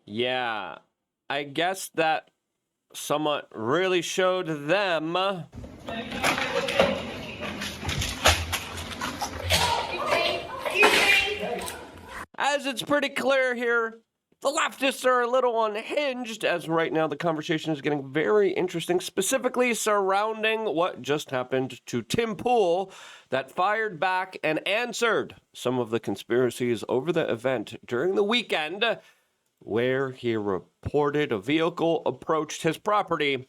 Yeah, I guess that somewhat really showed them. As it's pretty clear here, the leftists are a little unhinged, as right now the conversation is getting very interesting, specifically surrounding what just happened to Tim Pool, that fired back and answered some of the conspiracies over the event during the weekend, where he reported a vehicle approached his property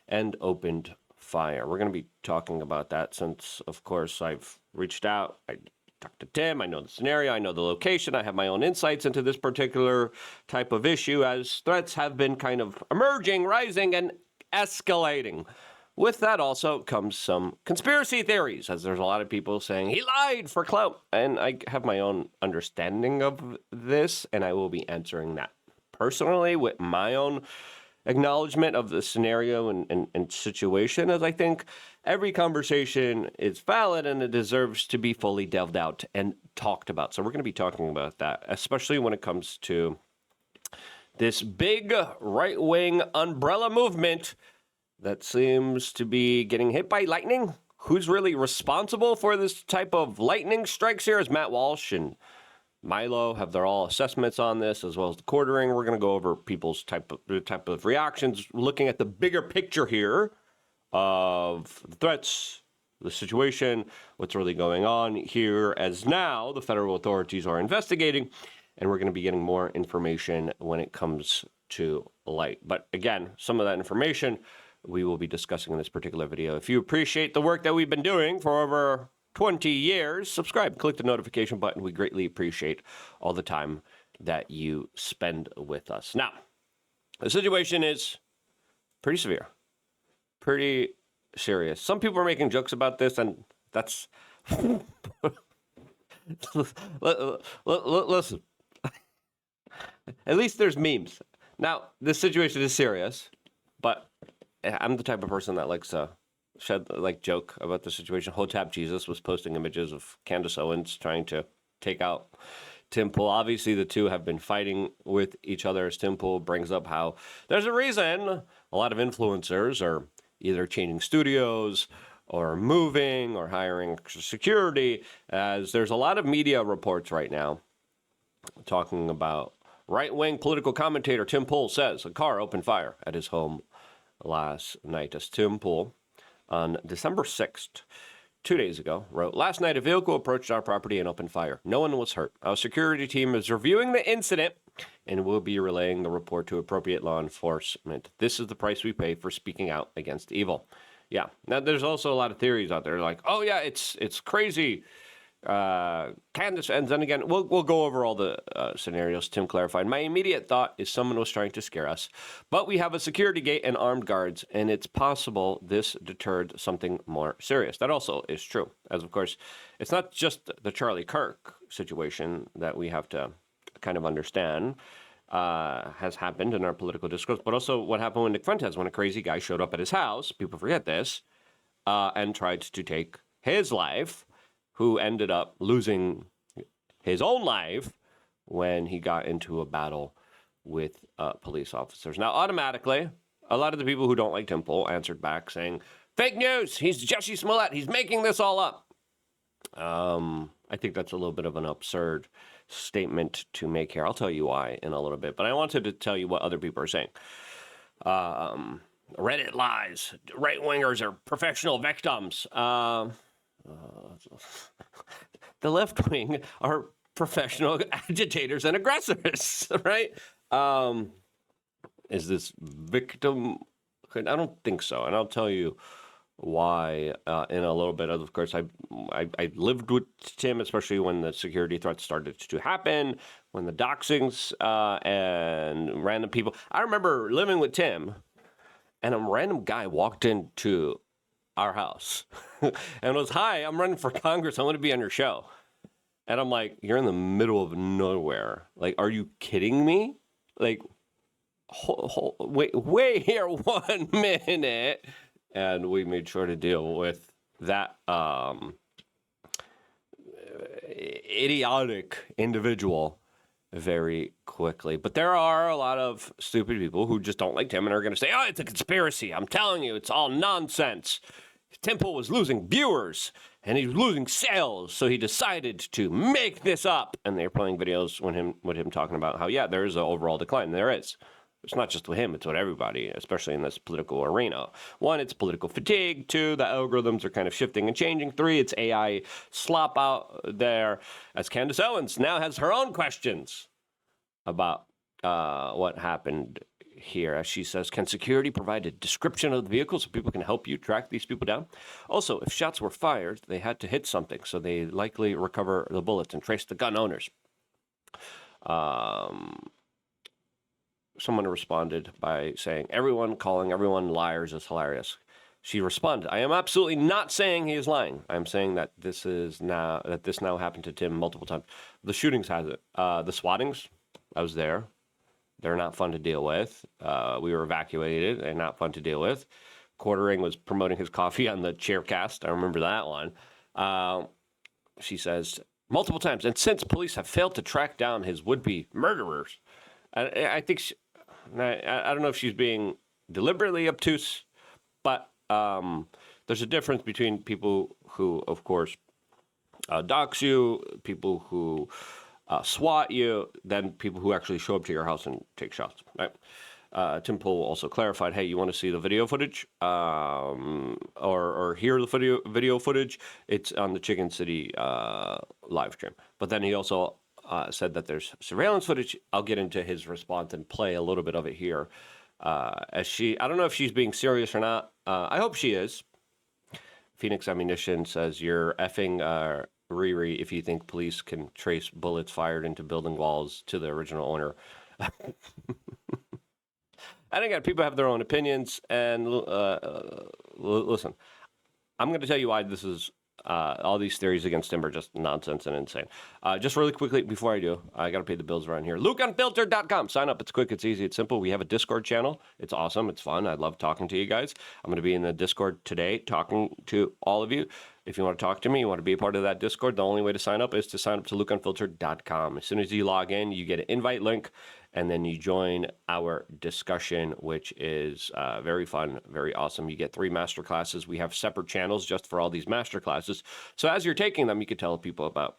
and opened fire. We're going to be talking about that since, of course, I've reached out. I talked to Tim. I know the scenario. I know the location. I have my own insights into this particular type of issue as threats have been kind of emerging, rising, and escalating. With that also comes some conspiracy theories, as there's a lot of people saying he lied for clout. And I have my own understanding of this, and I will be answering that personally with my own acknowledgement of the scenario and situation, as I think every conversation is valid and it deserves to be fully delved out and talked about. So we're going to be talking about that, especially when it comes to this big right-wing umbrella movement that seems to be getting hit by lightning. Who's really responsible for this type of lightning strikes here is Matt Walsh and Milo have their all assessments on this, as well as the quartering. We're going to go over people's type of reactions, looking at the bigger picture here of the threats, the situation, what's really going on here, as now the federal authorities are investigating, and we're going to be getting more information when it comes to light. But again, some of that information we will be discussing in this particular video. If you appreciate the work that we've been doing for over 20 years, subscribe, click the notification button. We greatly appreciate all the time that you spend with us. Now, the situation is pretty severe, pretty serious. Some people are making jokes about this, and that's... Listen, at least there's memes. Now, this situation is serious, but I'm the type of person that likes to joke about the situation. Hotep Jesus was posting images of Candace Owens trying to take out Tim Pool. Obviously, the two have been fighting with each other, as Tim Pool brings up how there's a reason a lot of influencers are either changing studios or moving or hiring extra security, as there's a lot of media reports right now talking about right-wing political commentator Tim Pool says a car opened fire at his home last night, as Tim Pool on December 6th, 2 days ago, wrote, "Last night, a vehicle approached our property and opened fire. No one was hurt. Our security team is reviewing the incident and will be relaying the report to appropriate law enforcement. This is the price we pay for speaking out against evil." Yeah. Now, there's also a lot of theories out there like, oh, yeah, it's crazy. Candace, and then again, we'll go over all the scenarios. Tim clarified, "My immediate thought is someone was trying to scare us, but we have a security gate and armed guards, and it's possible this deterred something more serious." That also is true, as of course, it's not just the Charlie Kirk situation that we have to kind of understand has happened in our political discourse, but also what happened with Nick Fuentes when a crazy guy showed up at his house, people forget this, and tried to take his life, who ended up losing his own life when he got into a battle with police officers. Now, automatically, a lot of the people who don't like Tim Pool answered back saying, "Fake news, he's Jussie Smollett, he's making this all up." I think that's a little bit of an absurd statement to make here. I'll tell you why in a little bit, but I wanted to tell you what other people are saying. Reddit lies, right-wingers are professional victims. The left wing are professional agitators and aggressors, right? Is this victim? I don't think so, and I'll tell you why in a little bit. Of course, I lived with Tim, especially when the security threats started to happen, when the doxings and random people. I remember living with Tim, and a random guy walked into our house and was, "Hi, I'm running for Congress. I want to be on your show." And I'm like, "You're in the middle of nowhere. Like, are you kidding me? Like, wait here 1 minute." And we made sure to deal with that idiotic individual very quickly. But there are a lot of stupid people who just don't like Tim and are going to say, oh, it's a conspiracy. I'm telling you, it's all nonsense. Tim Pool was losing viewers and he was losing sales, so he decided to make this up. And they're playing videos with him talking about how, yeah, there is an overall decline. There is. It's not just with him, it's with everybody, especially in this political arena. One, it's political fatigue. Two, the algorithms are kind of shifting and changing. Three, it's AI slop out there. As Candace Owens now has her own questions about what happened here. As she says, can security provide a description of the vehicle so people can help you track these people down? Also, if shots were fired, they had to hit something, so they likely recover the bullets and trace the gun owners. Someone responded by saying, everyone calling everyone liars is hilarious. She responded, I am absolutely not saying he is lying. I am saying that this now happened to Tim multiple times. The shootings has it. The swattings, I was there. They're not fun to deal with. We were evacuated. They're not fun to deal with. Quartering was promoting his coffee on the Chaircast. I remember that one. She says, multiple times. And since police have failed to track down his would-be murderers, I think I don't know if she's being deliberately obtuse, but there's a difference between people who, of course, dox you, people who SWAT you, than people who actually show up to your house and take shots. Right? Tim Pool also clarified, hey, you want to see the video footage or hear the video footage? It's on the Chicken City live stream. But then he also said that there's surveillance footage. I'll get into his response and play a little bit of it here. I don't know if she's being serious or not. I hope she is. Phoenix Ammunition says, you're effing Riri if you think police can trace bullets fired into building walls to the original owner. I think people have their own opinions. And listen, I'm going to tell you why this is all these theories against him are just nonsense and insane. Just really quickly before I do, I got to pay the bills around here. LukeUnfiltered.com. Sign up. It's quick. It's easy. It's simple. We have a Discord channel. It's awesome. It's fun. I love talking to you guys. I'm going to be in the Discord today talking to all of you. If you want to talk to me, you want to be a part of that Discord, the only way to sign up is to sign up to LukeUnfiltered.com. As soon as you log in, you get an invite link, and then you join our discussion, which is very fun, very awesome. You get 3 master classes. We have separate channels just for all these master classes. So as you're taking them, you can tell people about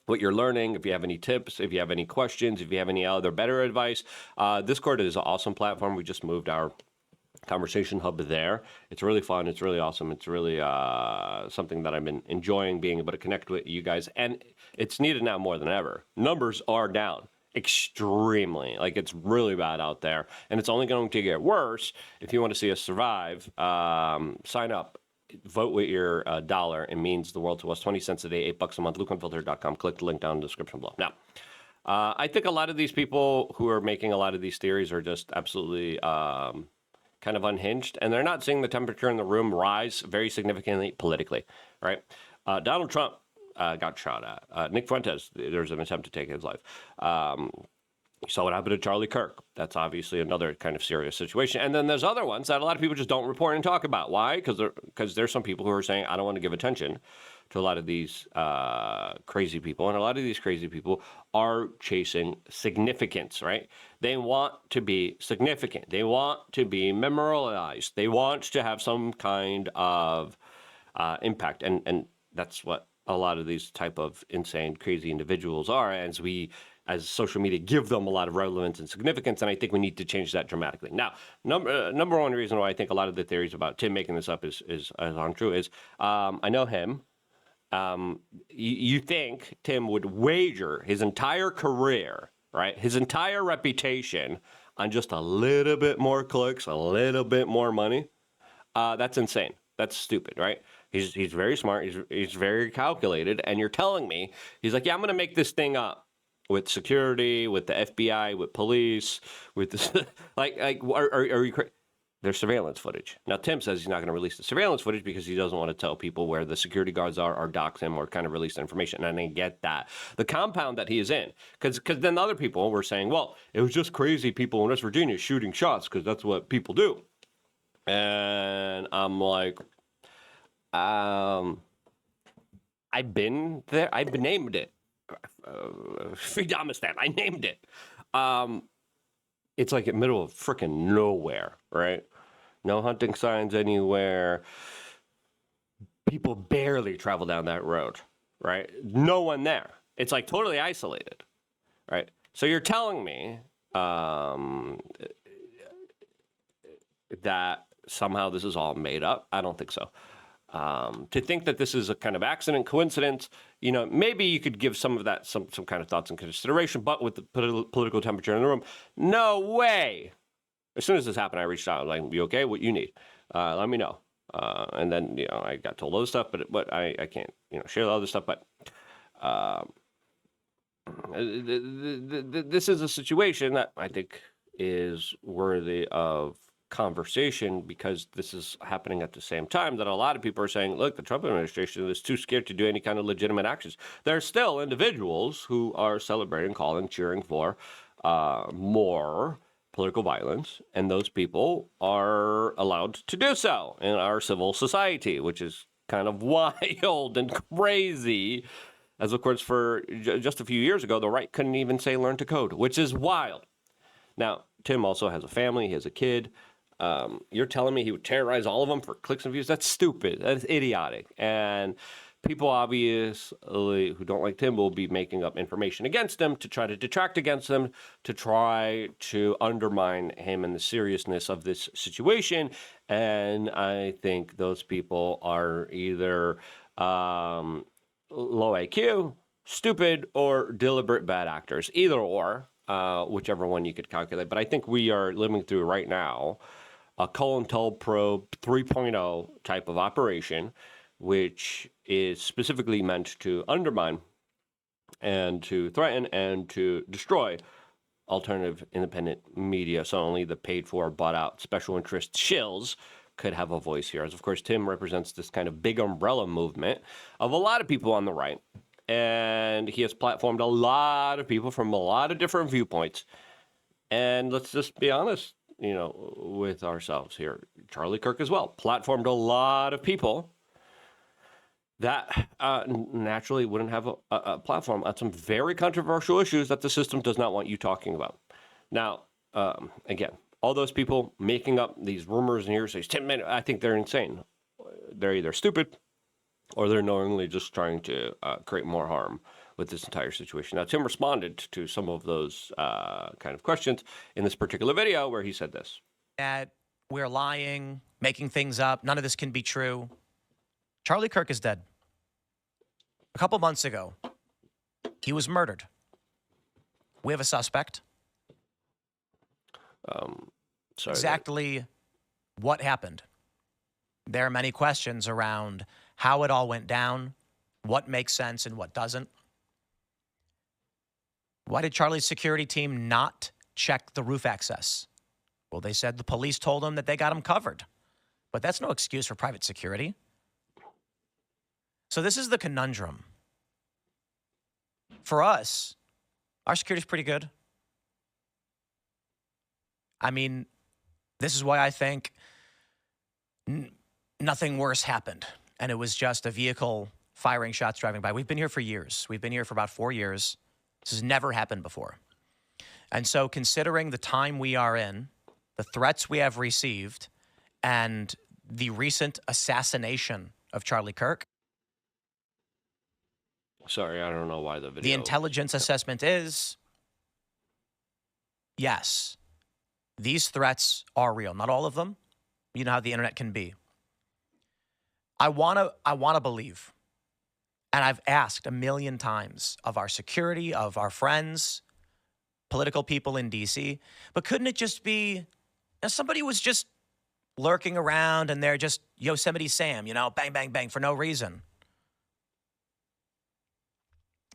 what you're learning, if you have any tips, if you have any questions, if you have any other better advice. Discord is an awesome platform. We just moved our conversation hub there. It's really fun. It's really awesome. It's really something that I've been enjoying, being able to connect with you guys. And it's needed now more than ever. Numbers are down extremely. Like, it's really bad out there. And it's only going to get worse. If you want to see us survive, sign up. Vote with your dollar. It means the world to us. 20 cents a day, $8 a month. LukeUnfiltered.com. Click the link down in the description below. Now, I think a lot of these people who are making a lot of these theories are just absolutely kind of unhinged, and they're not seeing the temperature in the room rise very significantly politically, right? Donald Trump got shot at. Nick Fuentes, there's an attempt to take his life. You saw what happened to Charlie Kirk. That's obviously another kind of serious situation. And then there's other ones that a lot of people just don't report and talk about. Why? Because there's some people who are saying, I don't want to give attention to a lot of these crazy people. And a lot of these crazy people are chasing significance, right? They want to be significant. They want to be memorialized. They want to have some kind of impact. And that's what a lot of these type of insane, crazy individuals are. As social media give them a lot of relevance and significance, and I think we need to change that dramatically. Now, number one reason why I think a lot of the theories about Tim making this up is untrue is I know him. You think Tim would wager his entire career, right, his entire reputation on just a little bit more clicks, a little bit more money? That's insane. That's stupid, right? He's very smart. He's very calculated, and you're telling me he's like, yeah, I'm going to make this thing up. With security, with the FBI, with police, with this, are you crazy? There's surveillance footage. Now, Tim says he's not going to release the surveillance footage because he doesn't want to tell people where the security guards are or dox him or kind of release the information. And I get that. The compound that he is in, because then other people were saying, well, it was just crazy people in West Virginia shooting shots because that's what people do. And I'm like, I've been there. I've been named it. Freedomistan. I named it. It's like in the middle of freaking nowhere, right? No hunting signs anywhere. People barely travel down that road, right? No one there. It's like totally isolated, right? So you're telling me that somehow this is all made up? I don't think so. To think that this is a kind of accident, coincidence, maybe you could give some of that some kind of thoughts and consideration, but with the political temperature in the room, no way. As soon as this happened, I reached out. I was like, you okay? What you need? Let me know. And then, I got told other stuff, but I can't, share the other stuff. But this is a situation that I think is worthy of conversation, because this is happening at the same time that a lot of people are saying, look, the Trump administration is too scared to do any kind of legitimate actions. There are still individuals who are celebrating, calling, cheering for more political violence, and those people are allowed to do so in our civil society, which is kind of wild and crazy. As of course, for just a few years ago, the right couldn't even say learn to code, which is wild. Now, Tim also has a family, he has a kid. You're telling me he would terrorize all of them for clicks and views? That's stupid. That's idiotic. And people obviously who don't like Tim will be making up information against him to try to detract against him, to try to undermine him and the seriousness of this situation. And I think those people are either low IQ, stupid, or deliberate bad actors. Either or, whichever one you could calculate. But I think we are living through right now a COINTELPRO 3.0 type of operation, which is specifically meant to undermine and to threaten and to destroy alternative independent media. So only the paid for, bought out special interest shills could have a voice here. As of course, Tim represents this kind of big umbrella movement of a lot of people on the right. And he has platformed a lot of people from a lot of different viewpoints. And let's just be honest, with ourselves here. Charlie Kirk as well platformed a lot of people that naturally wouldn't have a platform on some very controversial issues that the system does not want you talking about. Now, again, all those people making up these rumors and hearsays, I think they're insane. They're either stupid or they're knowingly just trying to create more harm with this entire situation. Now, Tim responded to some of those kind of questions in this particular video where he said this. That we're lying, making things up. None of this can be true. Charlie Kirk is dead. A couple months ago, he was murdered. We have a suspect. Exactly what happened. There are many questions around how it all went down, what makes sense and what doesn't. Why did Charlie's security team not check the roof access? Well, they said the police told them that they got him covered. But that's no excuse for private security. So this is the conundrum. For us, our security is pretty good. I mean, this is why I think nothing worse happened. And it was just a vehicle firing shots driving by. We've been here for years. We've been here for about 4 years. This has never happened before. And so considering the time we are in, the threats we have received, and the recent assassination of Charlie Kirk. Sorry, I don't know why the video. The intelligence assessment is, yes, these threats are real. Not all of them. You know how the internet can be. I want to believe, and I've asked a million times of our security, of our friends, political people in D.C., but couldn't it just be somebody was just lurking around and they're just Yosemite Sam, bang, bang, bang, for no reason?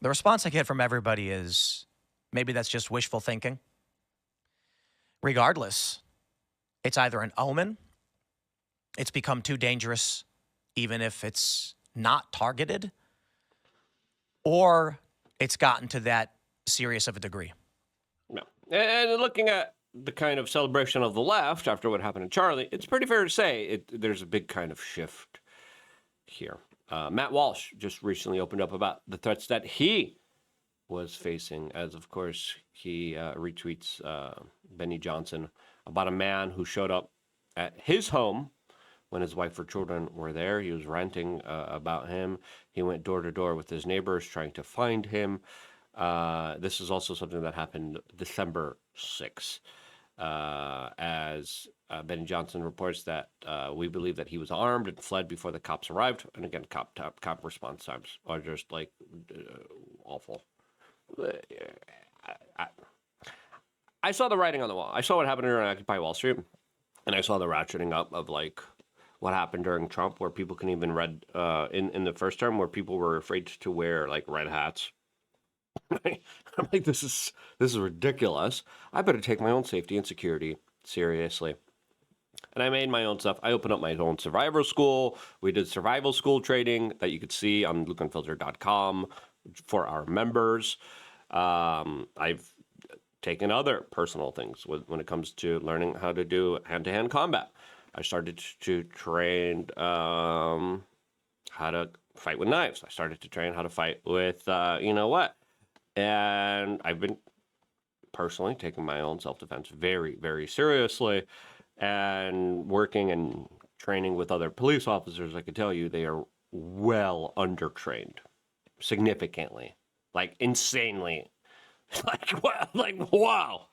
The response I get from everybody is maybe that's just wishful thinking. Regardless, it's either an omen, it's become too dangerous, even if it's not targeted, or it's gotten to that serious of a degree. No. And looking at the kind of celebration of the left after what happened to Charlie, it's pretty fair to say there's a big kind of shift here. Matt Walsh just recently opened up about the threats that he was facing, as of course he retweets Benny Johnson about a man who showed up at his home when his wife or children were there. He was ranting about him. He went door to door with his neighbors trying to find him. This is also something that happened December 6th. As Benny Johnson reports that we believe that he was armed and fled before the cops arrived. And again, cop response times are just like awful. I saw the writing on the wall. I saw what happened during Occupy Wall Street, and I saw the ratcheting up of like what happened during Trump, where people can even read in the first term, where people were afraid to wear like red hats. I'm like, this is ridiculous. I better take my own safety and security seriously. And I made my own stuff. I opened up my own survival school. We did survival school training that you could see on lukeunfiltered.com for our members. I've taken other personal things when it comes to learning how to do hand-to-hand combat. I started to train how to fight with knives. I started to train how to fight with you know what. And I've been personally taking my own self-defense very, very seriously, and working and training with other police officers. I can tell you they are well undertrained, significantly, like insanely, like wow.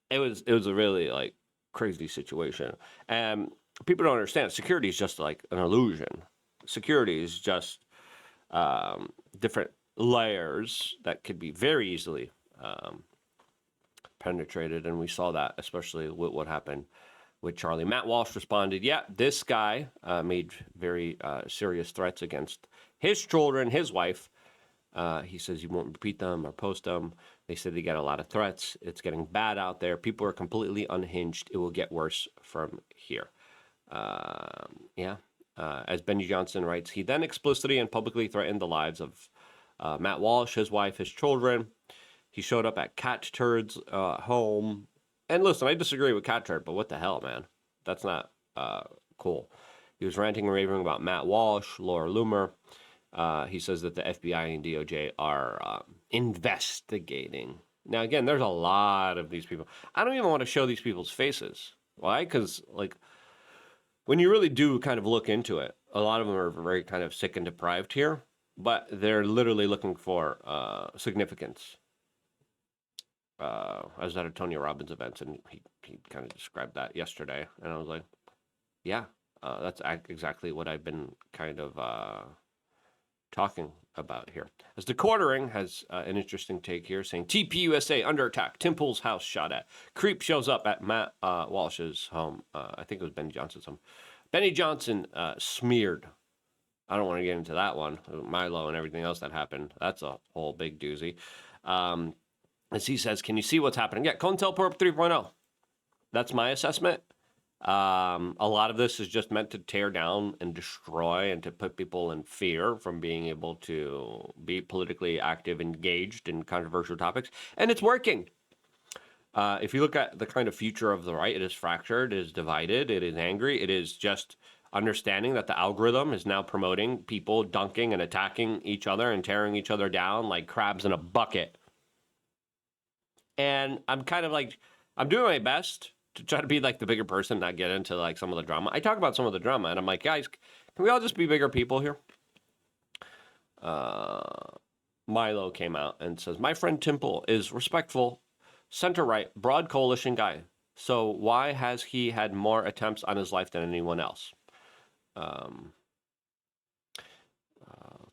It was a really like crazy situation, and people don't understand. Security is just like an illusion. Security is just different layers that could be very easily penetrated, and we saw that especially with what happened with Charlie. Matt Walsh responded, yeah, this guy made very serious threats against his children, his wife. He says he won't repeat them or post them. They said they get a lot of threats. It's getting bad out there. People are completely unhinged. It will get worse from here. As Benny Johnson writes, he then explicitly and publicly threatened the lives of Matt Walsh, his wife, his children. He showed up at Cat Turd's home. And listen, I disagree with Cat Turd, but what the hell, man? That's not cool. He was ranting and raving about Matt Walsh, Laura Loomer. He says that the FBI and DOJ are investigating. Now, again, there's a lot of these people. I don't even want to show these people's faces. Why? Because, like, when you really do kind of look into it, a lot of them are very kind of sick and deprived here, but they're literally looking for significance. I was at a Tony Robbins event, and he kind of described that yesterday, and I was like, yeah, that's exactly what I've been kind of talking about here. As the Quartering has an interesting take here, saying TPUSA under attack, Tim Pool's house shot at. Creep shows up at Matt Walsh's home. I think it was Benny Johnson's home. Benny Johnson smeared. I don't want to get into that one. Milo and everything else that happened. That's a whole big doozy. As he says, can you see what's happening? Yeah, COINTELPRO 3.0. That's my assessment. A lot of this is just meant to tear down and destroy and to put people in fear from being able to be politically active, engaged in controversial topics. And it's working. If you look at the kind of future of the right, it is fractured, it is divided, it is angry, it is just understanding that the algorithm is now promoting people dunking and attacking each other and tearing each other down like crabs in a bucket. And I'm kind of like, I'm doing my best to try to be like the bigger person, not get into like some of the drama. I talk about some of the drama, and I'm like, guys, can we all just be bigger people here? Milo came out and says, my friend Tim Pool is respectful, center-right, broad coalition guy. So why has he had more attempts on his life than anyone else?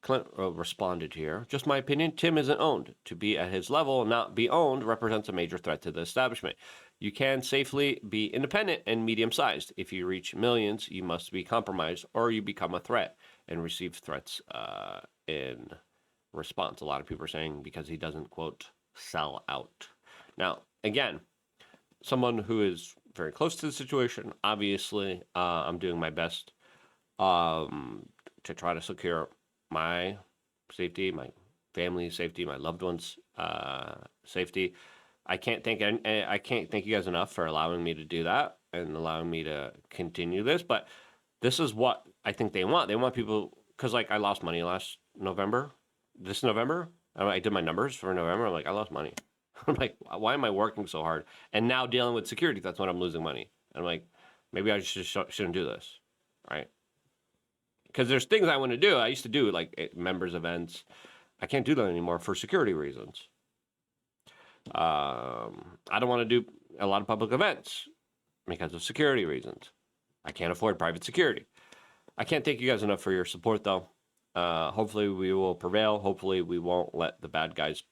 Clint responded here, just my opinion, Tim isn't owned. To be at his level and not be owned represents a major threat to the establishment. You can safely be independent and medium-sized. If you reach millions, you must be compromised or you become a threat and receive threats in response. A lot of people are saying because he doesn't, quote, sell out. Now, again, someone who is very close to the situation, obviously, I'm doing my best to try to secure my safety, my family's safety, my loved ones' safety. I can't thank you guys enough for allowing me to do that and allowing me to continue this. But this is what I think they want. They want people, because like I lost money last November, this November, I did my numbers for November. I'm like, I lost money. I'm like, why am I working so hard? And now dealing with security, that's when I'm losing money. And I'm like, maybe I shouldn't do this, right? Because there's things I want to do. I used to do like members events. I can't do that anymore for security reasons. I don't want to do a lot of public events because of security reasons. I can't afford private security. I can't thank you guys enough for your support, though. Hopefully we will prevail. Hopefully we won't let the bad guys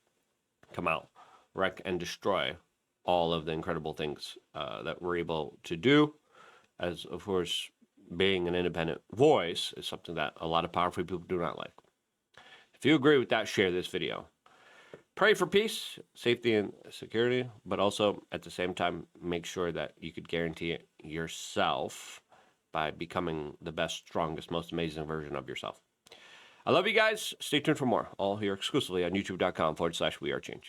come out, wreck, and destroy all of the incredible things that we're able to do. As, of course, being an independent voice is something that a lot of powerful people do not like. If you agree with that, share this video. Pray for peace, safety, and security, but also at the same time, make sure that you could guarantee it yourself by becoming the best, strongest, most amazing version of yourself. I love you guys. Stay tuned for more. All here exclusively on youtube.com/wearechange.